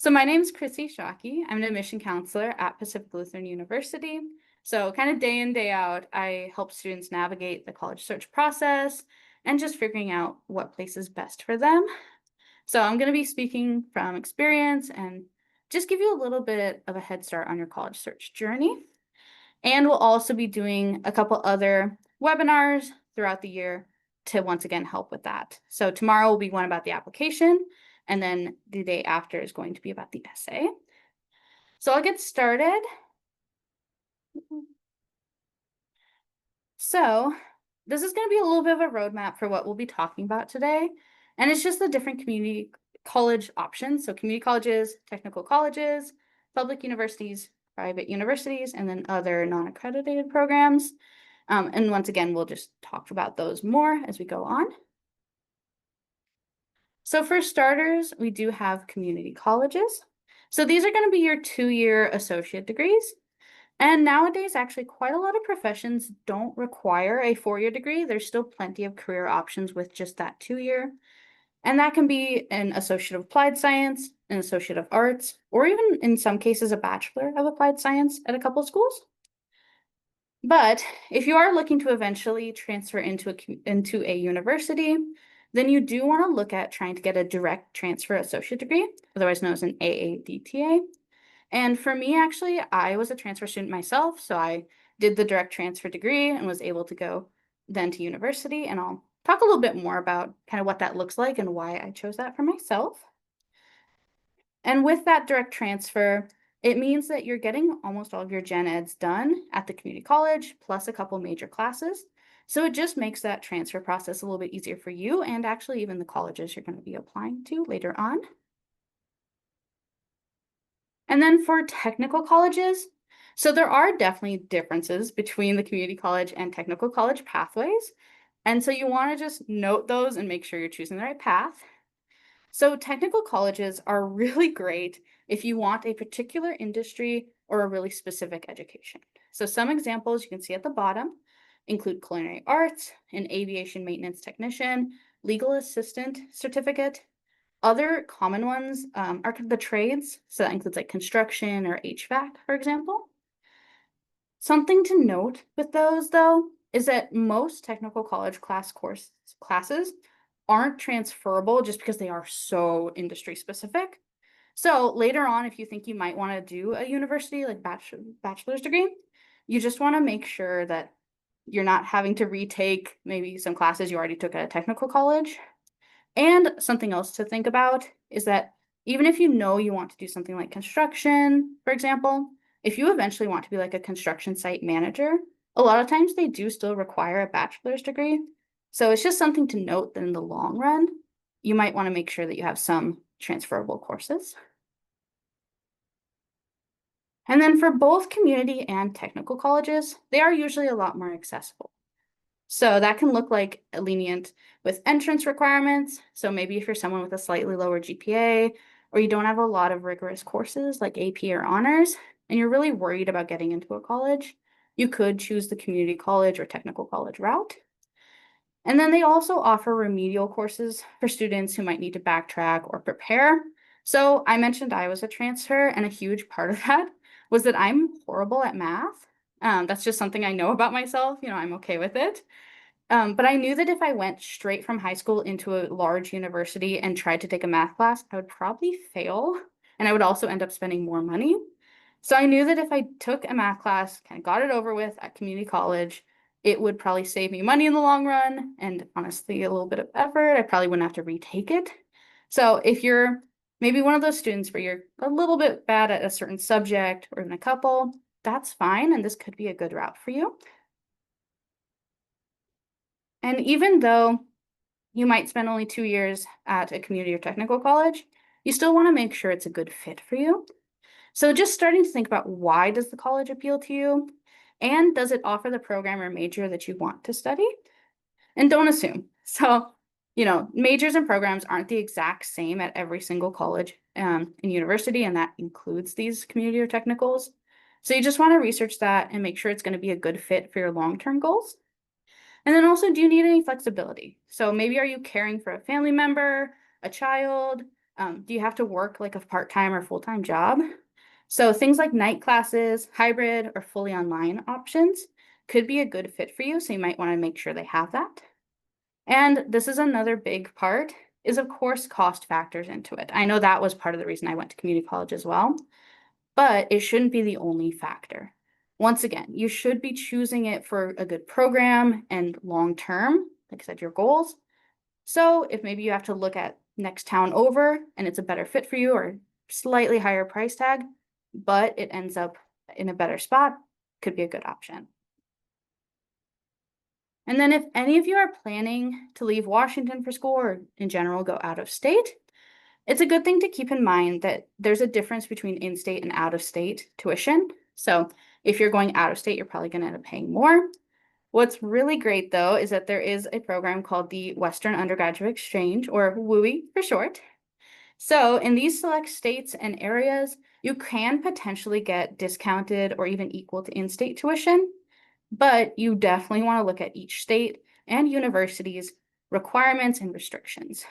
So my name is Chrissy Shockey. I'm an admission counselor at Pacific Lutheran University. So kind of day in, day out, I help students navigate the college search process and just figuring out what place is best for them. So I'm going to be speaking from experience and just give you a little bit of a head start on your college search journey. And we'll also be doing a couple other webinars throughout the year to once again help with that. So tomorrow will be one about the application, and then the day after is going to be about the essay. So I'll get started. So this is going to be a little bit of a roadmap for what we'll be talking about today. And it's just the different community college options. So community colleges, technical colleges, public universities, private universities, and then other non-accredited programs. And once again, we'll just talk about those more as we go on. So for starters, we do have community colleges. So these are going to be your 2-year associate degrees. And nowadays, actually, quite a lot of professions don't require a 4-year degree. There's still plenty of career options with just that 2-year. And that can be an Associate of Applied Science, an Associate of Arts, or even in some cases, a Bachelor of Applied Science at a couple of schools. But if you are looking to eventually transfer into a university, then you do want to look at trying to get a direct transfer associate degree, otherwise known as an AADTA. And for me, actually, I was a transfer student myself, so I did the direct transfer degree and was able to go then to university. And I'll talk a little bit more about kind of what that looks like and why I chose that for myself. And with that direct transfer, it means that you're getting almost all of your gen eds done at the community college, plus a couple major classes. So it just makes that transfer process a little bit easier for you and actually even the colleges you're going to be applying to later on. And then for technical colleges, so there are definitely differences between the community college and technical college pathways. And so you want to just note those and make sure you're choosing the right path. So technical colleges are really great if you want a particular industry or a really specific education. So some examples you can see at the bottom include culinary arts, an aviation maintenance technician, legal assistant certificate. Other common ones are the trades. So that includes like construction or HVAC, for example. Something to note with those, though, is that most technical college classes aren't transferable just because they are so industry specific. So later on, if you think you might want to do a university like bachelor's degree, you just want to make sure that you're not having to retake maybe some classes you already took at a technical college. And something else to think about is that even if you know you want to do something like construction, for example, if you eventually want to be like a construction site manager, a lot of times they do still require a bachelor's degree. So it's just something to note that in the long run, you might want to make sure that you have some transferable courses. And then for both community and technical colleges, they are usually a lot more accessible. So that can look like lenient with entrance requirements. So maybe if you're someone with a slightly lower GPA, or you don't have a lot of rigorous courses like AP or honors, and you're really worried about getting into a college, you could choose the community college or technical college route. And then they also offer remedial courses for students who might need to backtrack or prepare. So I mentioned I was a transfer, and a huge part of that was that I'm horrible at math. That's just something I know about myself. I'm okay with it. But I knew that if I went straight from high school into a large university and tried to take a math class, I would probably fail, and I would also end up spending more money. So I knew that if I took a math class, kind of got it over with at community college, it would probably save me money in the long run, and honestly, a little bit of effort. I probably wouldn't have to retake it. So if you're maybe one of those students where you're a little bit bad at a certain subject or even a couple, that's fine, and this could be a good route for you. And even though you might spend only 2 years at a community or technical college, you still want to make sure it's a good fit for you. So just starting to think about, why does the college appeal to you? And does it offer the program or major that you want to study? And don't assume. So, majors and programs aren't the exact same at every single college and university, and that includes these community or technicals. So you just want to research that and make sure it's going to be a good fit for your long-term goals. And then also, do you need any flexibility? So maybe are you caring for a family member, a child, Do you have to work like a part-time or full-time job? So things like night classes, hybrid, or fully online options could be a good fit for you. So you might want to make sure they have that. And this is another big part is of course cost factors into it. I know that was part of the reason I went to community college as well, but it shouldn't be the only factor. Once again, you should be choosing it for a good program and long term, like I said, your goals. So if maybe you have to look at next town over and it's a better fit for you or slightly higher price tag, but it ends up in a better spot, could be a good option. And then if any of you are planning to leave Washington for school or in general go out of state, it's a good thing to keep in mind that there's a difference between in-state and out-of-state tuition. So if you're going out of state, you're probably going to end up paying more. What's really great though is that there is a program called the Western Undergraduate Exchange, or WUI for short. So in these select states and areas, you can potentially get discounted or even equal to in-state tuition, but you definitely want to look at each state and university's requirements and restrictions.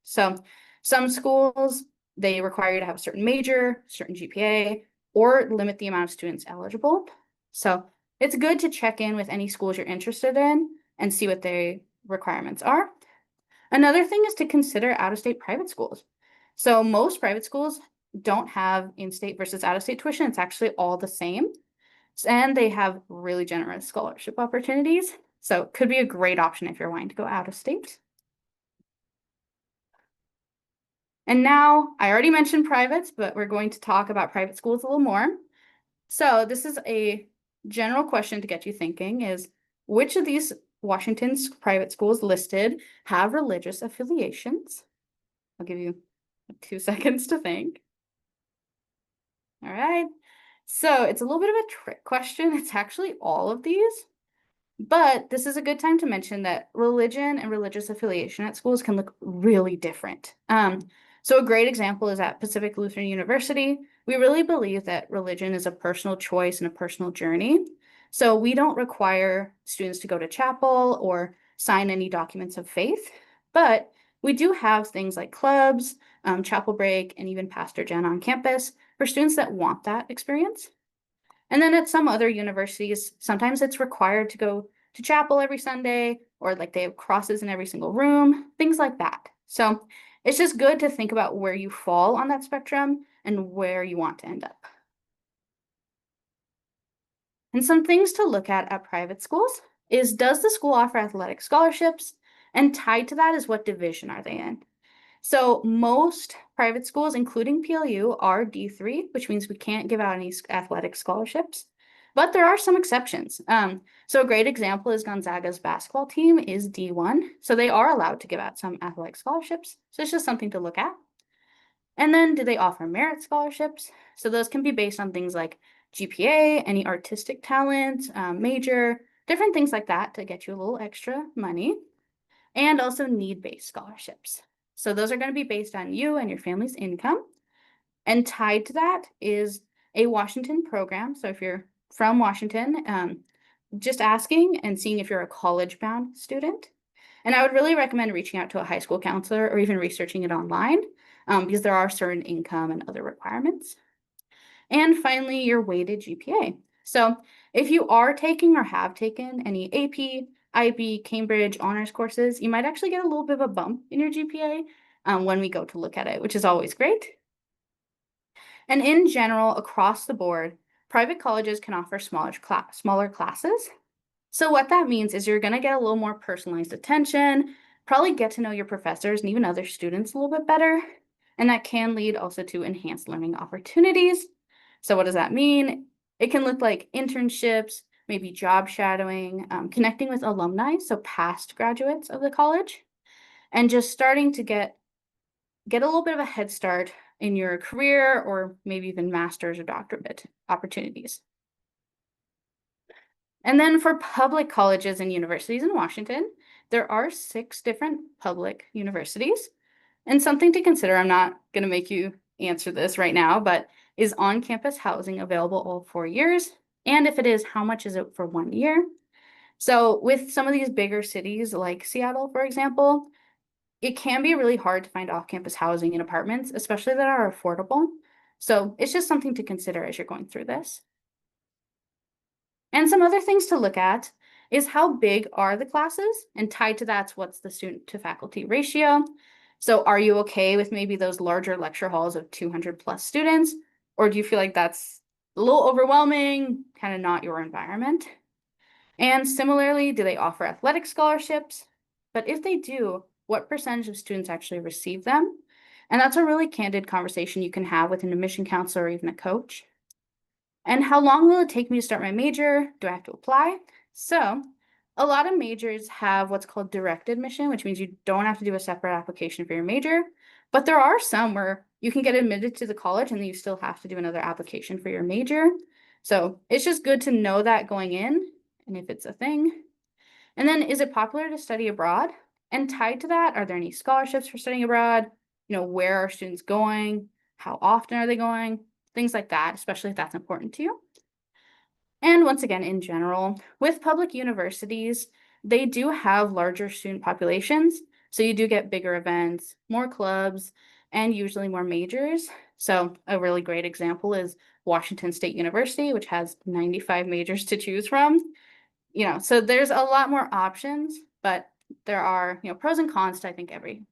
So some schools, they require you to have a certain major, certain GPA, or limit the amount of students eligible. So it's good to check in with any schools you're interested in and see what their requirements are. Another thing is to consider out-of-state private schools. So most private schools don't have in-state versus out-of-state tuition. It's actually all the same. And they have really generous scholarship opportunities. So it could be a great option if you're wanting to go out of state. And now I already mentioned privates, but we're going to talk about private schools a little more. So this is a general question to get you thinking is, which of these Washington's private schools listed have religious affiliations? I'll give you 2 seconds to think. All right. So it's a little bit of a trick question. It's actually all of these. But this is a good time to mention that religion and religious affiliation at schools can look really different. So a great example is at Pacific Lutheran University. We really believe that religion is a personal choice and a personal journey. So we don't require students to go to chapel or sign any documents of faith, but we do have things like clubs, chapel break, and even Pastor Jen on campus for students that want that experience. And then at some other universities, sometimes it's required to go to chapel every Sunday, or like they have crosses in every single room, things like that. So it's just good to think about where you fall on that spectrum and where you want to end up. And some things to look at private schools is, does the school offer athletic scholarships? And tied to that is, what division are they in? So most private schools, including PLU, are D3, which means we can't give out any athletic scholarships, but there are some exceptions. So a great example is Gonzaga's basketball team is D1, so they are allowed to give out some athletic scholarships. So it's just something to look at. And then do they offer merit scholarships? So those can be based on things like GPA, any artistic talent, major, different things like that to get you a little extra money, and also need-based scholarships. So those are going to be based on you and your family's income. And tied to that is a Washington program. So if you're from Washington, just asking and seeing if you're a college-bound student. And I would really recommend reaching out to a high school counselor or even researching it online, because there are certain income and other requirements. And finally, your weighted GPA. So if you are taking or have taken any AP, IB, Cambridge honors courses, you might actually get a little bit of a bump in your GPA when we go to look at it, which is always great. And in general, across the board, private colleges can offer smaller classes. So what that means is you're going to get a little more personalized attention, probably get to know your professors and even other students a little bit better. And that can lead also to enhanced learning opportunities. So what does that mean? It can look like internships, maybe job shadowing, connecting with alumni, so past graduates of the college, and just starting to get a little bit of a head start in your career, or maybe even master's or doctorate opportunities. And then for public colleges and universities in Washington, there are 6 different public universities. And something to consider, I'm not going to make you answer this right now, but is on-campus housing available all 4 years? And if it is, how much is it for 1 year? So with some of these bigger cities like Seattle, for example, it can be really hard to find off-campus housing and apartments, especially that are affordable. So it's just something to consider as you're going through this. And some other things to look at is how big are the classes, and tied to that's what's the student to faculty ratio. So are you okay with maybe those larger lecture halls of 200 plus students, or do you feel like that's a little overwhelming, kind of not your environment? And similarly, do they offer athletic scholarships? But if they do, what percentage of students actually receive them? And that's a really candid conversation you can have with an admission counselor or even a coach. And how long will it take me to start my major? Do I have to apply? So, a lot of majors have what's called direct admission, which means you don't have to do a separate application for your major. But there are some where you can get admitted to the college and then you still have to do another application for your major. So, it's just good to know that going in and if it's a thing. And then, is it popular to study abroad? And tied to that, are there any scholarships for studying abroad? Where are students going? How often are they going? Things like that, especially if that's important to you. And once again, in general, with public universities, they do have larger student populations. So you do get bigger events, more clubs, and usually more majors. So a really great example is Washington State University, which has 95 majors to choose from. So there's a lot more options, but there are, pros and cons to I think everything.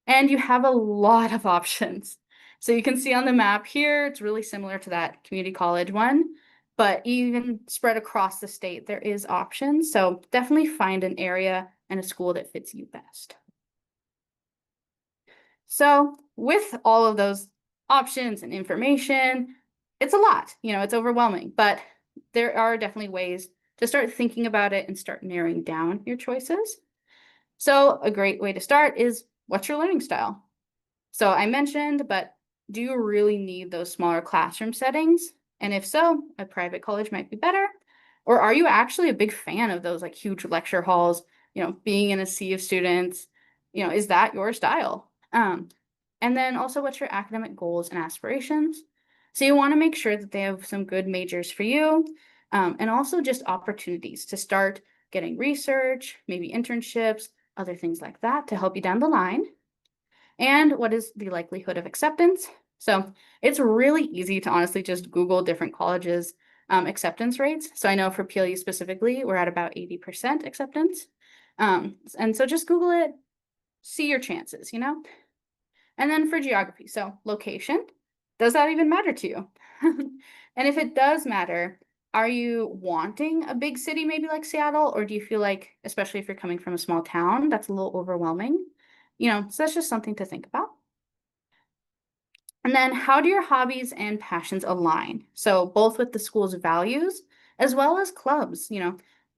And you have a lot of options. So you can see on the map here, it's really similar to that community college one, but even spread across the state, there is options. So definitely find an area and a school that fits you best. So with all of those options and information, it's a lot, it's overwhelming, but there are definitely ways to start thinking about it and start narrowing down your choices. So a great way to start is, what's your learning style? So I mentioned, but do you really need those smaller classroom settings? And if so, a private college might be better. Or are you actually a big fan of those like huge lecture halls, being in a sea of students? Is that your style? And then also, what's your academic goals and aspirations? So you want to make sure that they have some good majors for you, and also just opportunities to start getting research, maybe internships, other things like that to help you down the line. And what is the likelihood of acceptance? So it's really easy to honestly just Google different colleges' acceptance rates. So I know for PLU specifically, we're at about 80% acceptance. And so just Google it, see your chances, And then for geography, so location, does that even matter to you? And if it does matter, are you wanting a big city, maybe like Seattle, or do you feel like, especially if you're coming from a small town, that's a little overwhelming? So that's just something to think about. And then how do your hobbies and passions align? So both with the school's values as well as clubs,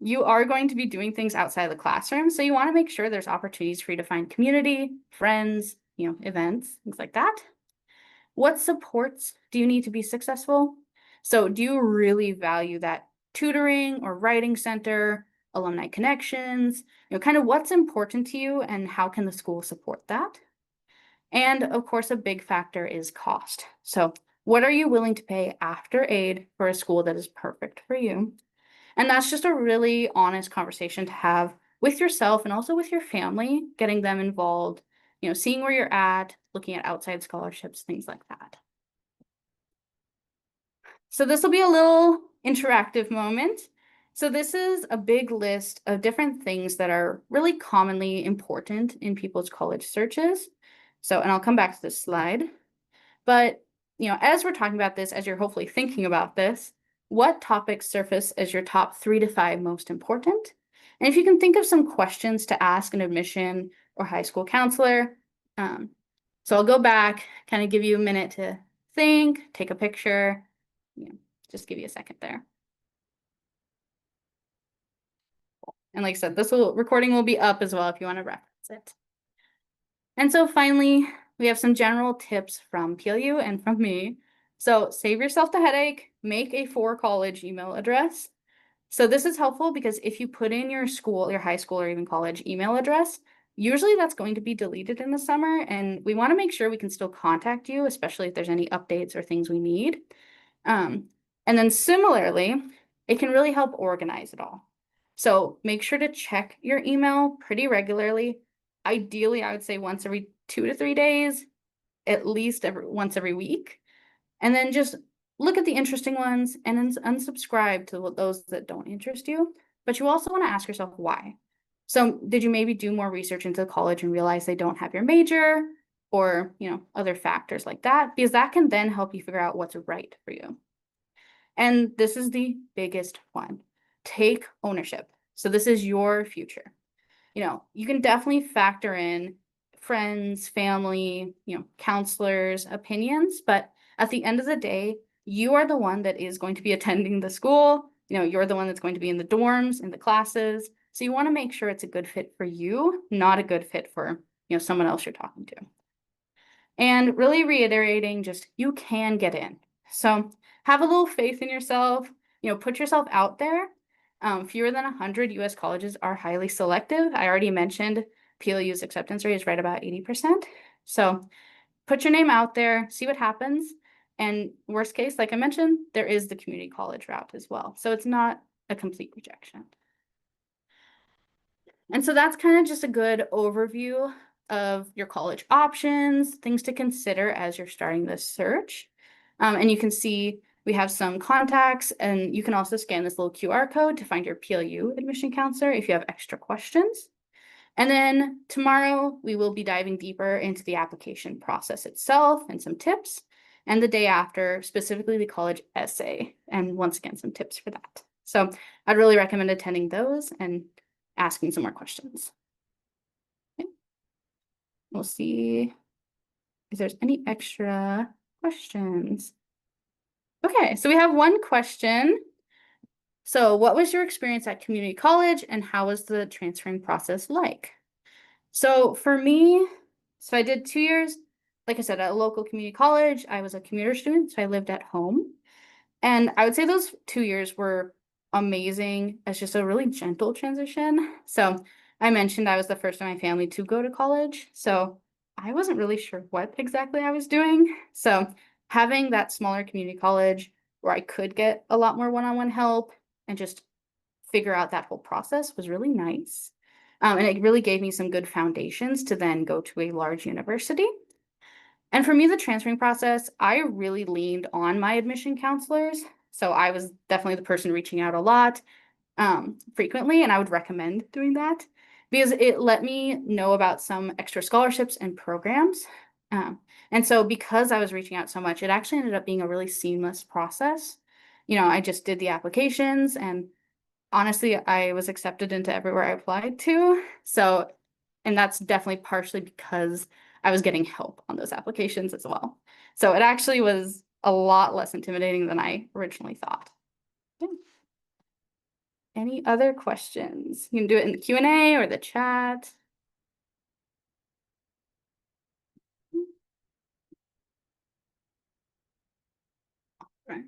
you are going to be doing things outside the classroom. So you want to make sure there's opportunities for you to find community, friends, events, things like that. What supports do you need to be successful? So do you really value that tutoring or writing center, alumni connections, kind of what's important to you and how can the school support that? And of course, a big factor is cost. So what are you willing to pay after aid for a school that is perfect for you? And that's just a really honest conversation to have with yourself and also with your family, getting them involved, seeing where you're at, looking at outside scholarships, things like that. So this will be a little interactive moment. So this is a big list of different things that are really commonly important in people's college searches. So, and I'll come back to this slide. But, as we're talking about this, as you're hopefully thinking about this, what topics surface as your top 3 to 5 most important? And if you can think of some questions to ask an admission or high school counselor. So I'll go back, kind of give you a minute to think, take a picture, just give you a second there. And like I said, recording will be up as well if you want to reference it. And so finally, we have some general tips from PLU and from me. So save yourself the headache, make a for college email address. So this is helpful because if you put in your school, your high school or even college email address, usually that's going to be deleted in the summer. And we want to make sure we can still contact you, especially if there's any updates or things we need. And then similarly, it can really help organize it all. So make sure to check your email pretty regularly. Ideally, I would say once every 2 to 3 days, at least once every week. And then just look at the interesting ones and then unsubscribe to those that don't interest you. But you also want to ask yourself why. So did you maybe do more research into college and realize they don't have your major, or, other factors like that? Because that can then help you figure out what's right for you. And this is the biggest one. Take ownership. So this is your future. You can definitely factor in friends, family, counselors' opinions, but at the end of the day, you are the one that is going to be attending the school. You're the one that's going to be in the dorms, in the classes. So you want to make sure it's a good fit for you, not a good fit for, someone else you're talking to. And really reiterating, just you can get in. So have a little faith in yourself, put yourself out there. Fewer than 100 US colleges are highly selective. I already mentioned PLU's acceptance rate is right about 80%. So put your name out there, see what happens. And worst case, like I mentioned, there is the community college route as well. So it's not a complete rejection. And so that's kind of just a good overview of your college options, things to consider as you're starting this search. And you can see we have some contacts, and you can also scan this little QR code to find your PLU admission counselor if you have extra questions. And then tomorrow we will be diving deeper into the application process itself and some tips. And the day after, specifically the college essay, and once again, some tips for that. So I'd really recommend attending those and asking some more questions. Okay. We'll see if there's any extra questions. Okay, so we have one question. So what was your experience at community college, and how was the transferring process like? So for me, I did 2 years, like I said, at a local community college. I was a commuter student, so I lived at home. And I would say those 2 years were amazing. It's just a really gentle transition. So I mentioned I was the first in my family to go to college. So I wasn't really sure what exactly I was doing. So having that smaller community college where I could get a lot more one-on-one help and just figure out that whole process was really nice. And it really gave me some good foundations to then go to a large university. And for me, the transferring process, I really leaned on my admission counselors. So I was definitely the person reaching out a lot, frequently, and I would recommend doing that because it let me know about some extra scholarships and programs. And so because I was reaching out so much, it actually ended up being a really seamless process. I just did the applications, and honestly, I was accepted into everywhere I applied to. So, and that's definitely partially because I was getting help on those applications as well. So it actually was a lot less intimidating than I originally thought. Yeah. Any other questions? You can do it in the Q&A or the chat. Right.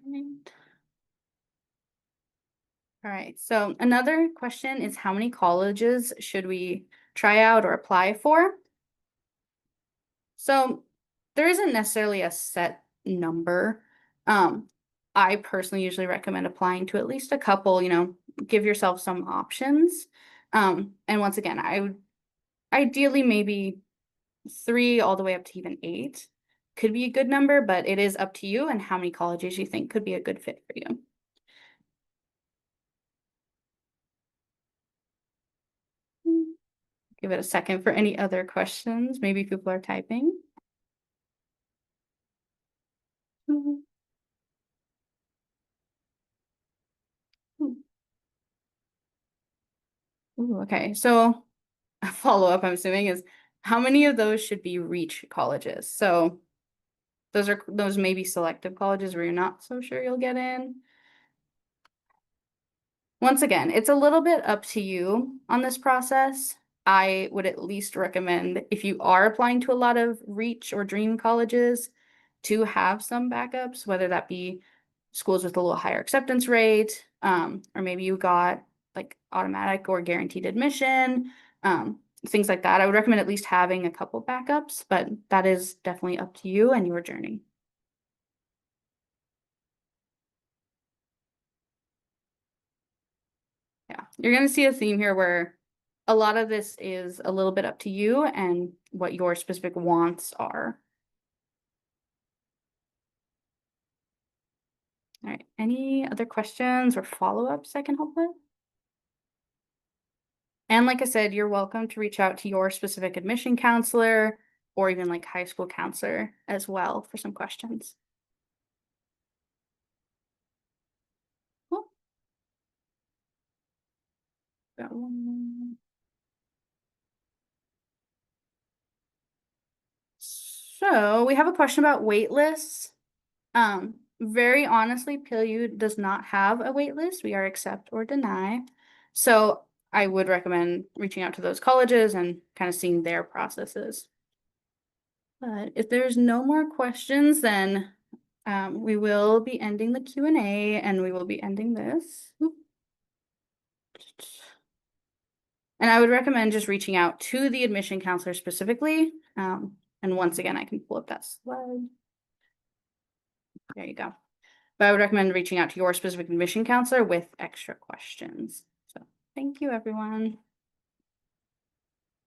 All right, so another question is, how many colleges should we try out or apply for? So there isn't necessarily a set number. I personally usually recommend applying to at least a couple, give yourself some options. And once again, I would ideally maybe 3 all the way up to even 8 could be a good number, but it is up to you and how many colleges you think could be a good fit for you. Give it a second for any other questions. Maybe people are typing. Mhm. Ooh, okay, so a follow-up, I'm assuming, is how many of those should be reach colleges? So those may be selective colleges where you're not so sure you'll get in. Once again, it's a little bit up to you on this process. I would at least recommend, if you are applying to a lot of reach or dream colleges, to have some backups, whether that be schools with a little higher acceptance rate, or maybe you got like automatic or guaranteed admission, things like that. I would recommend at least having a couple backups, but that is definitely up to you and your journey. Yeah. Yeah, you're gonna see a theme here where a lot of this is a little bit up to you and what your specific wants are. All right, any other questions or follow-ups I can help with? And like I said, you're welcome to reach out to your specific admission counselor or even like high school counselor as well for some questions. Cool. Got one more. So we have a question about wait lists. Very honestly, PILU does not have a wait list. We are accept or deny. So I would recommend reaching out to those colleges and kind of seeing their processes. But if there's no more questions, then we will be ending the Q&A and we will be ending this. Oop. And I would recommend just reaching out to the admission counselor specifically. And once again, I can pull up that slide. There you go. But I would recommend reaching out to your specific admission counselor with extra questions. So thank you, everyone.